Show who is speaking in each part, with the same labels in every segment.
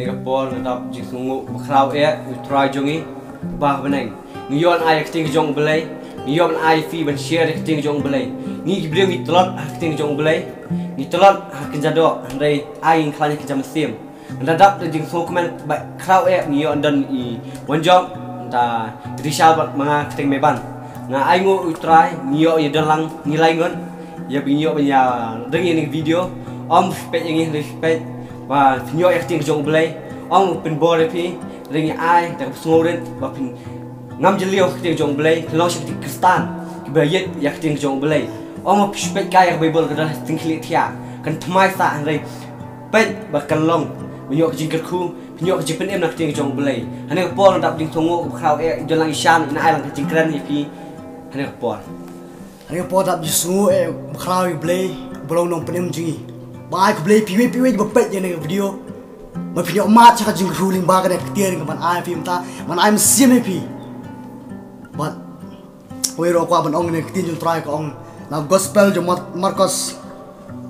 Speaker 1: Singapore tetap jing sungguh berkerau try jongi bah benang ngiyon ai keting jong belai ngiyon ai fi ban share keting jong belai ngi beliau ngi telot keting jong belai ngi telot kenjado andai ai khalanya kejam sim dadap jing sungguh komen kerau ngiyon dan I wanjong da Rishal mga keting Meban nga ai ngu try ngiyo ya dalang nilai ngon ya binyo banya dengi ni video respect yang respect và nhớ ek tiếng jong belai ông pin bore pi ring ai ta sngoren và pin ngam jelio tiếng jong belai long shik kristan ki bayet yak tiếng jong belai ông respect kai yak bible kada ting khli thia kan thmai sa rai pet ba kan long nhớ jing ker khu nhớ jing pin em nak tiếng jong belai hane por dap ding songo khau jalang ishan na ai lang jing kran pi hane por dap jisu khau belai bolong nong pin em jingi Baik aku beli piwe bepet je ni video. Mapi mat cakap jing ruling bagan ek tiar dengan ai film ta, man ai mesti pi. But we ro kwa ban ong ni tin jul try ko ong na gospel jo Marcos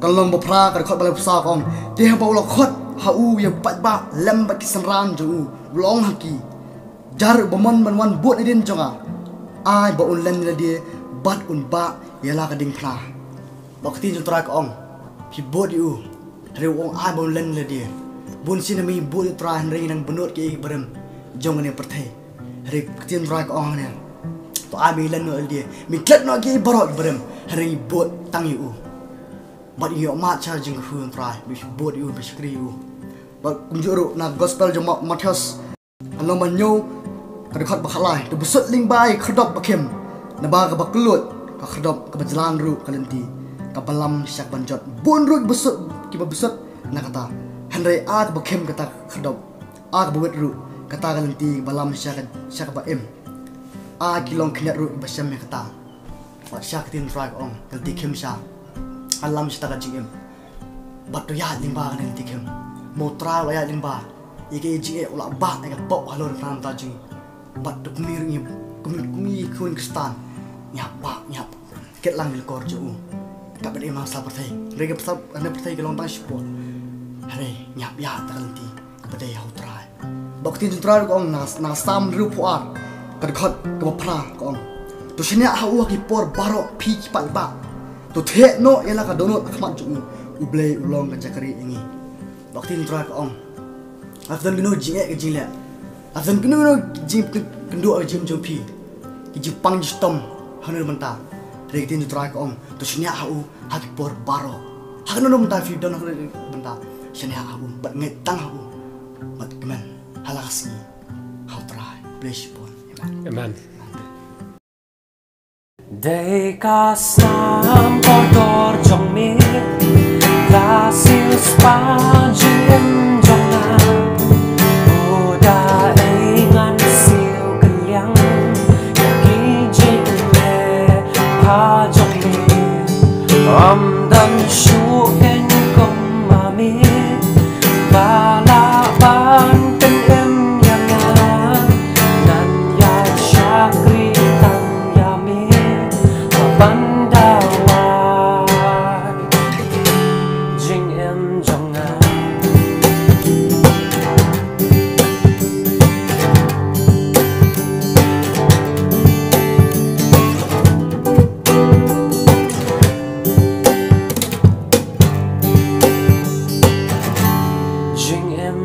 Speaker 1: kalong bapra ka khot balai psa ko ong te ha paulo khot ha u ye pat ba lem ba kisan ran jo long haki. Jar baman man buat idin jonga. Ai ba un len la dia bat un ba yala ka ding phla. Ba tin jul try ko ong Pi buat you, hari orang ai bau len le dia. Bun sini mi buat terakhir hari nang benut ke berem, jong ni pyrthei. Hari ketian terakhir ke orang ni, tu ai mi len le dia. Mi klet nak ke berot berem, hari buat tang you. But you mat charge jeng huan terakhir, mi buat you bersyukur you. But kunjuru na gospel jom Matius, along banyo, kadang bakhalai, tu besut ling bay kedok bakem, nabar baklut, kedok kebejalan ru kalenti. Kapalam syak banjot bonrut besut kiba besut nak kata Henry a bakem kata khadop a buat ru kata galanti balam syak ba em a kilong khnat ru basam kata wat syak tin try ong galti kem sya alam sta ka jingim bat to ya limba kan galti kem mo tra la ya limba ike ji ula ba ka pok halor tan ta jing bat to kumir ni kumi kun kristan nyap ba nyap ket lang mil kor jo tak beri masa pyrthei. Mereka persab anda pyrthei ke lontang support. Hari nyap ya terhenti kepada yang try. Bakti try kong na sam rupuar kedekot ke bapra kong. Tu sini hawa ki por barok pi pat ba. Tu Iehnoh ialah ka donot akmat jungu ublei ulong ka jakari ini. Bakti try kong. Afdan gino jinge ke jingla. Afdan gino jing kendu ke jing jompi. Ki Jepang jistom hanur mentah. Rekitin try ko ong to sini hau haki por baro hakan no menta fi don hakre benta sini hau bat ngetang hau bat kemen halakasi hau try bless pon amen dei ka sam por jong mi grasil span jingim jong na oda ngan siu kelyang dan syuhen kong mami balaban ten em yang nan ya syakri tan yami bandawai jing em jonga JINGIM